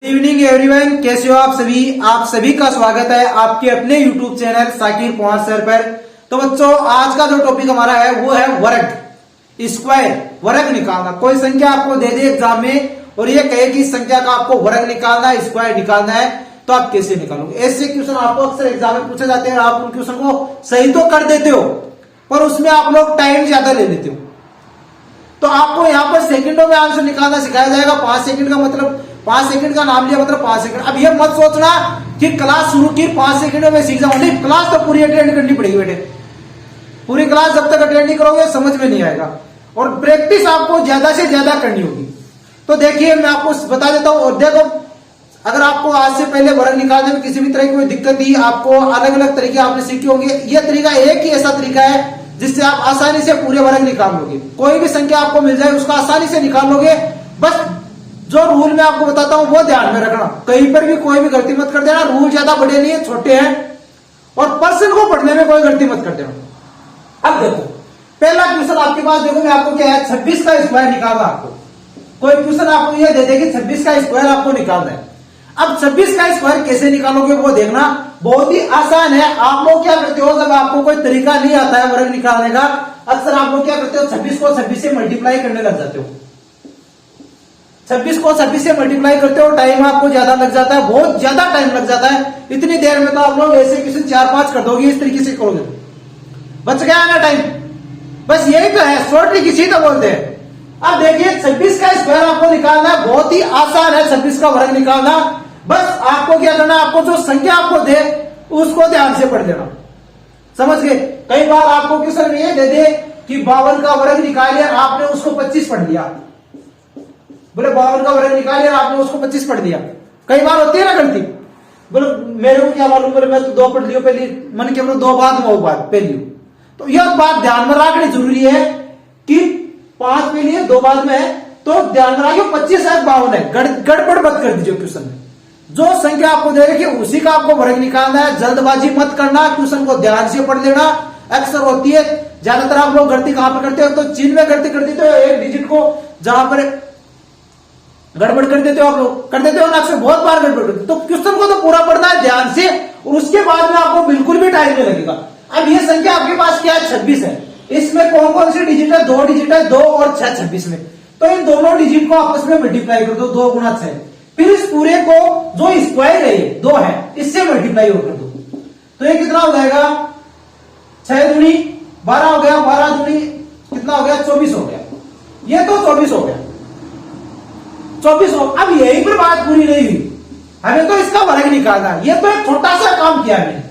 Evening everyone, कैसे हो आप सभी। आप सभी का स्वागत है आपके अपने YouTube channel Sakir Pawar sir पर। तो बच्चों, आज का जो टॉपिक हमारा है वो है वर्ग, स्क्वायर, वर्ग निकालना। कोई संख्या आपको दे दे एग्जाम में और ये कहे कि इस संख्या का आपको वर्ग निकालना है, स्क्वायर निकालना है, तो आप कैसे निकालोगे। ऐसे क्वेश्चन आपको अक्सर एग्जाम में पूछे जाते हैं। आप उन क्वेश्चन को सही तो कर देते हो पर उसमें आप लोग टाइम ज्यादा ले लेते हो। तो आपको यहाँ पर सेकंडों में आंसर निकालना सिखाया जाएगा। 5 सेकंड का मतलब 5 सेकंड का नाम लिया मतलब 5 सेकंड। अब ये मत सोचना कि क्लास शुरू की 5 सेकंड में सीख जाऊं, नहीं, क्लास तो पूरी अटेंड करनी पड़ेगी बेटे। पूरी क्लास जब तक अटेंड नहीं करोगे समझ में नहीं आएगा और प्रैक्टिस आपको ज्यादा से ज्यादा करनी होगी। तो देखिए, मैं आपको बता देता हूं। और देखो, अगर आपको आज से पहले वर्ग निकालने में किसी भी तरह की कोई दिक्कत थी, आपको अलग अलग तरीके आपने सीखे होंगे। यह तरीका एक ही ऐसा तरीका है जिससे आप आसानी से पूरे वर्ग निकाल लोगे। कोई भी संख्या आपको मिल जाए उसका आसानी से निकाल लोगे। बस जो रूल मैं आपको बताता हूं वो ध्यान में रखना, कहीं पर भी कोई भी गलती मत कर देना। रूल ज्यादा बड़े नहीं है, छोटे हैं, और पर्सन को पढ़ने में कोई गलती मत कर देना। अब देखो, पहला क्वेश्चन आपके पास, देखो मैं आपको क्या है, 26 का स्क्वायर निकालना। आपको कोई क्वेश्चन आपको ये दे दे कि 26 का स्क्वायर आपको निकालना है। अब 26 का स्क्वायर कैसे निकालोगे वो देखना, बहुत ही आसान है। आप लोग क्या करते हो, जब आपको कोई तरीका नहीं आता है वर्ग निकालने का, अक्सर आप लोग क्या करते हो, 26 को 26 से मल्टीप्लाई करने लग जाते हो। 26 को 26 से मल्टीप्लाई करते हो, टाइम आपको ज्यादा लग जाता है, बहुत ज्यादा टाइम लग जाता है। इतनी देर में तो आप लोग ऐसे क्वेश्चन 4-5 कर दोगे, इस तरीके से करोगे, बच गया ना टाइम। बस यही तो है, शॉर्ट ट्रिक इसी तो बोलते हैं। अब देखिए, 26 का स्क्वायर आपको निकालना है, बहुत ही आसान है 26 का वर्ग निकालना। बस आपको क्या करना, आपको जो संख्या आपको दे उसको ध्यान से पढ़ लेना, समझ गए। कई बार आपको क्वेश्चन में ये दे दे कि 52 का वर्ग निकालिए, आपने उसको 25 पढ़ लिया। बोले 52 का वर्ग निकालिए, आपने उसको 25 पढ़ लिया। कई बार होती है ना गलती। बोले मेरे को क्या मालूम, बोले मैं तो 2 पढ़ लियो पहली, मन के बोलो 2 बाद में वो बात पहली। तो यह बात ध्यान में रखनी जरूरी है कि 5 पहली है 2 बाद में है, तो ध्यान में रखिए 25 है 52 है, गड़बड़ मत कर दीजिए क्वेश्चन में। जो संख्या आपको दे रखी उसी का आपको वर्ग निकालना है। जल्दबाजी मत करना, क्वेश्चन को ध्यान से पढ़ लेना। अक्सर होती है, ज्यादातर आप लोग गलती कहां पर करते हो, तो चिन्ह में गलती कर देते हो, एक डिजिट को जहां पर गड़बड़ कर देते हो, आप लोग कर देते हो ना, अक्सर बहुत बार गड़बड़ करते हो। तो क्वेश्चन को तो पूरा पढ़ना है ध्यान से, और उसके बाद में आपको बिल्कुल भी टाइम नहीं लगेगा। अब ये संख्या आपके पास क्या है, 26 है। इसमें कौन कौन सी डिजिट है, 2 डिजिट है, 2 और 6 26 में। तो इन दोनों डिजिट को आपस में मल्टीप्लाई कर दो, 2 गुणा 6। फिर इस पूरे को, जो स्क्वायर है 2 है, इससे मल्टीप्लाई और कर दो। तो ये कितना हो जाएगा, 6 दूनी 12 हो गया, 12 दूनी कितना हो गया, 24 हो गया। ये तो 24 हो गया, 24 हो। अब यही पर बात पूरी नहीं हुई, हमें तो इसका वर्ग निकालना है। ये तो एक छोटा सा काम किया मैंने,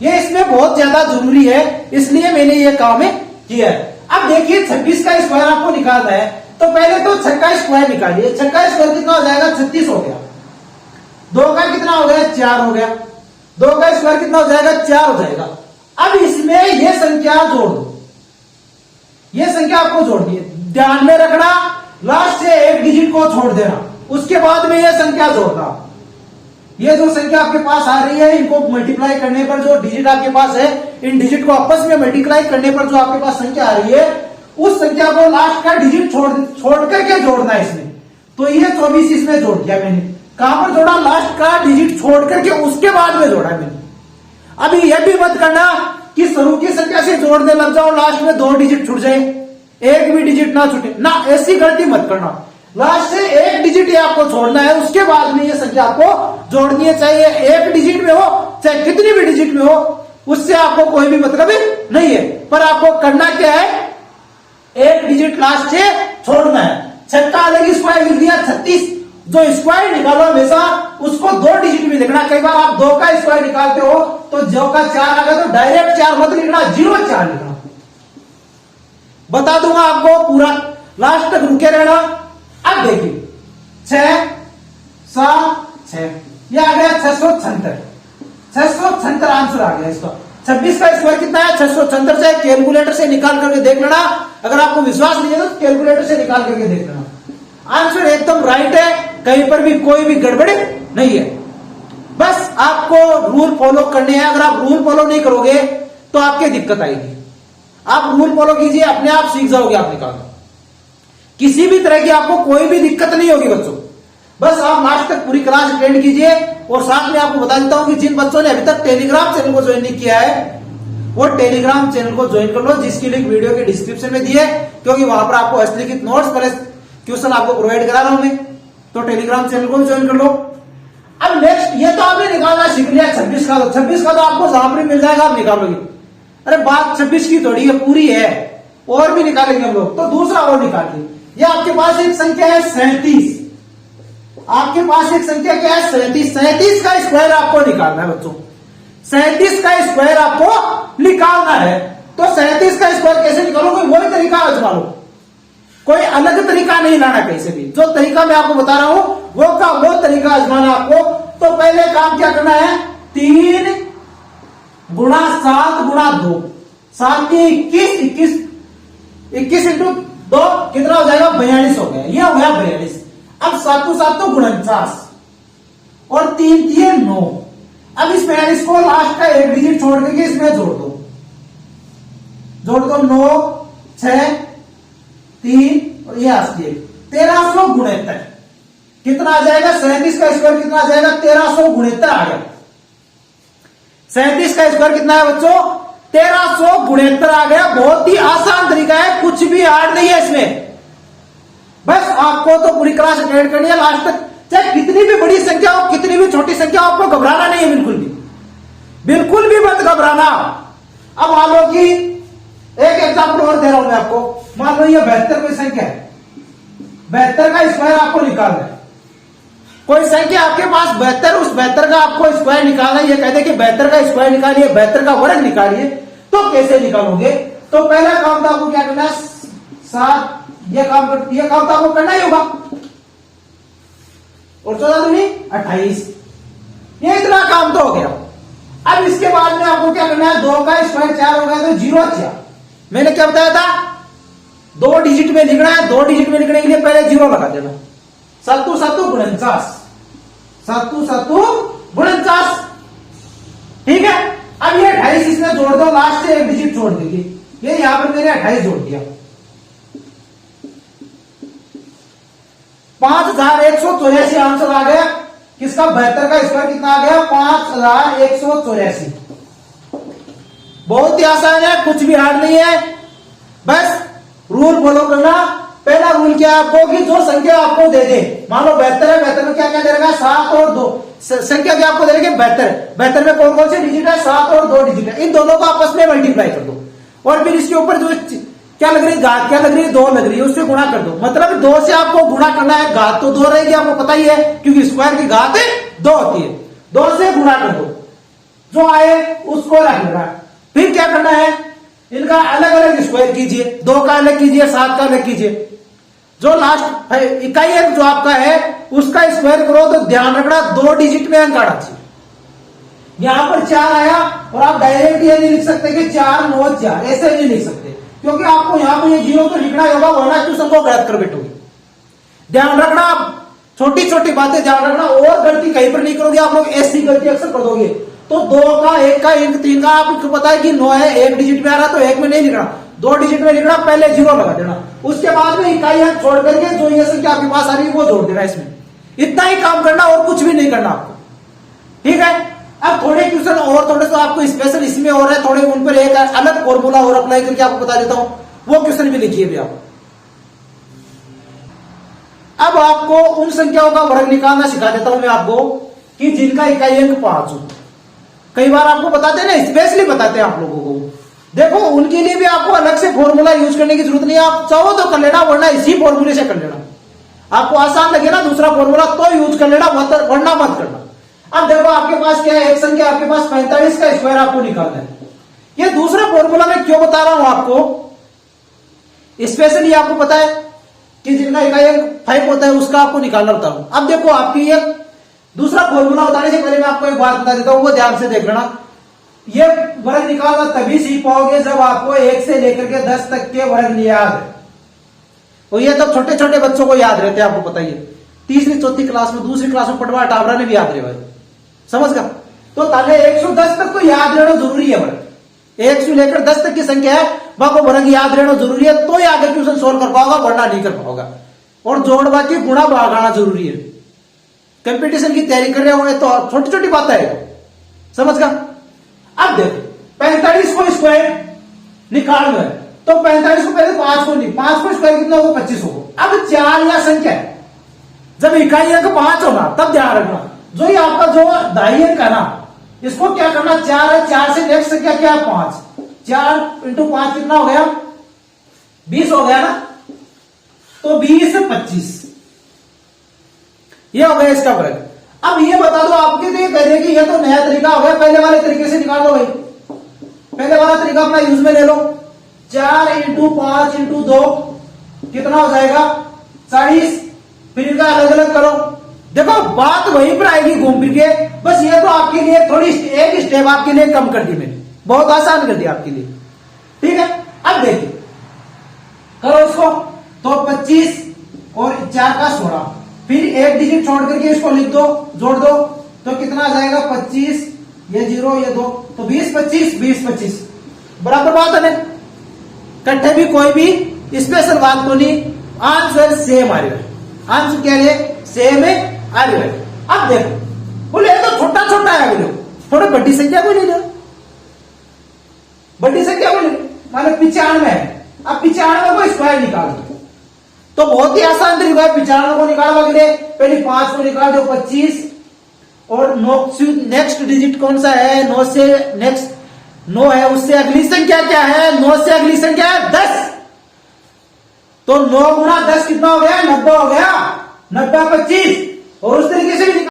ये इसमें बहुत ज्यादा जरूरी है, इसलिए मैंने ये काम किया है। अब देखिए, 26 का स्क्वायर आपको निकालना है, तो पहले तो 6 का स्क्वायर निकालिए। 6 का स्क्वायर कितना हो जाएगा, 36 हो गया। 2 का कितना हो गया, 4 हो गया। 2 का स्क्वायर कितना हो जाएगा, 4 हो जाएगा। अब इसमें ये संख्या जोड़ दो, ये संख्या आपको जोड़नी है। ध्यान में रखना, लास्ट से एक डिजिट को छोड़ देना, उसके बाद में ये संख्या जोड़ना। ये जो संख्या आपके पास आ रही है, इनको मल्टीप्लाई करने पर जो डिजिट आपके पास है, इन डिजिट को आपस में मल्टीप्लाई करने पर जो आपके पास संख्या आ रही है, उस संख्या को लास्ट का डिजिट छोड़ करके जोड़ना है इसमें। तो ये 24 इसमें जोड़ दिया मैंने। कहां पर जोड़ा, लास्ट का डिजिट छोड़ करके उसके बाद में जोड़ा मैंने। अभी यह भी मत करना कि शुरू की संख्या से जोड़ने लग जाओ, लास्ट में 2 डिजिट छूट जाए, एक भी डिजिट ना छूटे ना, ऐसी गलती मत करना। लास्ट से एक डिजिट आपको छोड़ना है, उसके बाद में ये संख्या आपको जोड़नी है। चाहे एक डिजिट में हो, चाहे कितनी भी डिजिट में हो, उससे आपको कोई भी मतलब नहीं है। पर आपको करना क्या है, एक डिजिट लास्ट से छोड़ना है। 6 का अलग स्क्वायर लिख दिया, 36। जो स्क्वायर निकालो हमेशा उसको 2 डिजिट में लिखना। कई बार आप 2 का स्क्वायर निकालते हो तो 2 का 4 आ गया, तो डायरेक्ट 4 मत लिखना, 0-4 लिखना। बता दूंगा आपको पूरा, लास्ट तक रुके रहना। अब देखिए, 6 7 6, यह आ गया 676। 676 आंसर आ गया इसका। 26 का स्क्वायर कितना है, 676 से कैलकुलेटर से निकाल करके देख लेना। अगर आपको विश्वास नहीं है तो कैलकुलेटर से निकाल करके देख लेना। आंसर एकदम राइट है, कहीं पर भी कोई भी गड़बड़ नहीं है। बस आपको रूल फॉलो करने हैं। अगर आप रूल फॉलो नहीं करोगे तो आपके दिक्कत आएगी। आप रूल फॉलो कीजिए, अपने आप सीख जाओगे आप निकालना। किसी भी तरह की आपको कोई भी दिक्कत नहीं होगी बच्चों। बस आप लास्ट तक पूरी क्लास अटेंड कीजिए। और साथ में आपको बता देता हूं कि जिन बच्चों ने अभी तक टेलीग्राम चैनल को ज्वाइन नहीं किया है वो टेलीग्राम चैनल को ज्वाइन कर लो, जिसकी लिंक वीडियो के डिस्क्रिप्शन में दी है, क्योंकि वहां पर आपको हस्तलिखित नोट्स प्लस क्वेश्चन आपको प्रोवाइड करा रहा हूं मैं। तो टेलीग्राम चैनल को भी ज्वाइन कर लो। अब नेक्स्ट, ये तो आपने निकालना सीख लिया 26 का, तो 26 का तो आपको जहां पर मिल जाएगा आप निकालोगे। अरे बात 26 की थोड़ी है, पूरी है, और भी निकालेंगे हम लोग। तो दूसरा और निकालिए। ये आपके पास एक संख्या है 37। आपके पास एक संख्या क्या है 37। 37 का स्क्वायर आपको निकालना है बच्चों। 37 का स्क्वायर आपको निकालना है। तो 37 का स्क्वायर कैसे निकालोगे? वही तरीका आजमा लो, कोई अलग तरीका नहीं लाना कहीं से भी। जो तरीका मैं आपको बता रहा हूं वो तरीका आजमाना आपको। तो पहले काम क्या करना है, 3 गुणा 7 गुणा 2, 7 के 21, 21 इंटू 2 कितना हो जाएगा? 42 हो गया। ये हो गया 42। अब 7 को 7 तो 49 और 3 3 9। अब इस 42 को लास्ट का एक डिजिट छोड़ करके इसमें जोड़ दो 9 6 3 और ये 1369 कितना आ जाएगा? 37 का स्क्वायर कितना आ जाएगा? 1369 आ गया। 37 का स्क्वायर कितना है बच्चों? 1369 आ गया। बहुत ही आसान तरीका है, कुछ भी हार्ड नहीं है इसमें। बस आपको तो पूरी क्लास अटेंड करनी है लास्ट तक, चाहे कितनी भी बड़ी संख्या हो कितनी भी छोटी संख्या हो, आपको घबराना नहीं है, बिल्कुल भी मत घबराना। अब मान लो कि एक एग्जांपल और दे रहा हूं मैं आपको। मान लो ये 72 कोई संख्या है, 72 का स्क्वायर आपको निकालना है। कोई संख्या आपके पास 72, उस 72 का आपको स्क्वायर निकालना है। ये कहते हैं कि 72 का स्क्वायर निकालिए, 72 का वर्ग निकालिए। तो कैसे निकालोगे? तो पहला काम तो आपको क्या करना है, 7 ये काम तो आपको करना ही होगा। और 14 दूनी 28, ये इतना काम तो हो गया। अब इसके बाद में आपको क्या करना है, 2 का स्क्वायर 4 हो गया तो 0 4। मैंने क्या बताया था, 2 डिजिट में लिखना है। 2 डिजिट में लिखने के लिए पहले 0 लगा देना। 7 7 49, 7 7 49, ठीक है। अब ये 28 इसमें जोड़ दो, लास्ट से एक डिजिट छोड़ दीजिए। ये यहां पर मैंने 28 जोड़ दिया। 5184 आंसर आ गया किसका? 72 का स्क्वायर कितना आ गया? 5184। बहुत ही आसान है, कुछ भी हार्ड नहीं है, बस रूल फॉलो करना। पहला रूल क्या है आपको कि जो संख्या आपको दे दे, मान लो 72 है, 72 में क्या क्या दे देगा? 7 और 2 संख्या क्या आपको दे देंगे? 72 में कौन कौन से डिजिट है? 7 और 2 डिजिट है। इन दोनों को आपस में मल्टीप्लाई कर दो और फिर इसके ऊपर जो क्या लग रही है, घात क्या लग रही है? 2 लग रही है, उससे गुणा कर दो। मतलब 2 से आपको गुणा करना है, घात तो 2 रहेगी, आपको पता ही है, क्योंकि स्क्वायर की घात 2 होती है। 2 से गुणा कर दो, जो आए उसको रख लेना। फिर क्या करना है, इनका अलग अलग स्क्वायर कीजिए। 2 का अलग कीजिए, 7 का अलग कीजिए। जो लास्ट इकाई अंक जो आपका है उसका स्क्वायर करो तो ध्यान रखना 2 डिजिट में अंक आना चाहिए। यहां पर 4 आया और आप डायरेक्ट ये नहीं लिख सकते कि 4 9 4, ऐसे नहीं लिख सकते, क्योंकि आपको यहां पर ये 0 तो लिखना ही होगा, वरना क्वेश्चन को गलत कर बैठोगे। ध्यान रखना, छोटी छोटी बातें ध्यान रखना, और गलती कहीं पर नहीं करोगे आप लोग, ऐसी गलती अक्सर कर दोगे। तो 2 का 1 का 1 3 का आपको पता है कि 9 है, 1 डिजिट में आ रहा तो 1 में नहीं लिखना, 2 डिजिट में लिखना, पहले 0 लगा देना, उसके बाद में इकाई अंक छोड़ करके जो ये संख्या आपके पास आ रही है वो जोड़ देना। इसमें इतना ही काम करना और कुछ भी नहीं करना आपको, ठीक है। अब थोड़े क्वेश्चन और थोड़े तो आपको स्पेशल इसमें और है, थोड़े उन पर एक अलग फॉर्मूला और अप्लाई करके आपको बता देता हूं, वो क्वेश्चन भी लिखिए भी आप। अब आपको उन संख्याओं का वर्ग निकालना सिखा देता हूं मैं आपको कि जिनका इकाई अंक 5 हो। कई बार आपको बताते हैं ना, स्पेशली बताते हैं आप लोगों को, देखो उनके लिए भी आपको अलग से फॉर्मूला यूज करने की जरूरत नहीं है, आप चाहो तो कर लेना, वरना इसी फॉर्मूले से कर लेना। आपको आसान लगे ना दूसरा फॉर्मूला तो यूज कर लेना, वरना मत करना। अब देखो आपके पास क्या है, एक संख्या आपके पास 45 का स्क्वायर आपको निकालना है। ये दूसरा फॉर्मूला मैं क्यों बता रहा हूं आपको, स्पेशली आपको पता है कि जिनका इकाई अंक 5 होता है उसका आपको निकालना बता रहा हूं। अब देखो आपकी ये दूसरा फॉर्मूला बताने से पहले मैं आपको एक बात बता देता हूं, वो ध्यान से देख लेना। ये वर्ग निकालना तभी सीख पाओगे जब आपको 1 से लेकर के 10 तक के वर्ग याद है। और ये तो छोटे छोटे बच्चों को याद रहते हैं, आपको पता ही है। तीसरी चौथी क्लास में, दूसरी क्लास में पटवा टावरा ने भी याद रहे भाई, समझ गया। तो ताले 110 तक को याद रहना जरूरी है। वर्ग 1 से लेकर 10 तक की संख्या है, वहां को वर्ग याद रहना जरूरी है, तो ही आगे क्वेश्चन सोल्व कर पाओगा, वरना नहीं कर पाओगा। और जोड़ बाकी गुणा भाग आना जरूरी है, कंपटीशन की तैयारी कर रहे हो तो छोटी छोटी बात है, समझ गया। अब देखो 45 को स्क्वायर निकाल रहे तो 45 को पहले 5 को नहीं, 5 को स्क्वायर कितना होगा 25 होगा। अब 4 या संख्या है, जब इकाई अंक 5 होना तब ध्यान रखना, जो ये आपका जो दाई अंक है ना इसको क्या करना, 4 है, 4 से नेक्स्ट संख्या क्या है 5, 4 इंटू 5 कितना हो गया 20 हो गया ना, तो 20 से 25 ये हो गया इसका वर्ग। अब ये बता दो आपके लिए कह रहे कि ये तो नया तरीका हो गया, पहले वाले तरीके से निकाल लो भाई, पहले वाला तरीका अपना यूज में ले लो। 4 इंटू 5 इंटू 2 कितना हो जाएगा 40, फिर इनका अलग अलग करो। देखो बात वहीं पर आएगी घूम फिर के, बस ये तो आपके लिए थोड़ी एक स्टेप आपके लिए कम कर दी मैंने, बहुत आसान कर दिया आपके लिए, ठीक है। अब देखिए करो इसको, तो 25 और 4 का 16, फिर एक डिजिट छोड़ करके इसको लिख दो, जोड़ दो, तो कितना आ जाएगा 25, ये 0 ये 2, तो 20 25 20 25 बराबर बात है ना, कट्ठे भी कोई भी स्पेशल बात को नहीं, आंसर सेम आ रहा है, आंसर क्या है सेम है आ रहा है। अब देखो बोले तो छोटा छोटा है, बोले थोड़ा बड़ी संख्या को ले लो, बड़ी संख्या को ले लो, माने 95 है, अब 95 को स्क्वायर निकाल दो, तो बहुत ही आसान तरीका है 95 को निकालने के लिए, पहले 5 को निकाल दो 25, और नेक्स्ट डिजिट कौन सा है 9 से नेक्स्ट 9 है, उससे अगली संख्या क्या है 9 से अगली संख्या है 10, तो 9 गुना 10 कितना हो गया 90 हो गया, 90 25, और उस तरीके से भी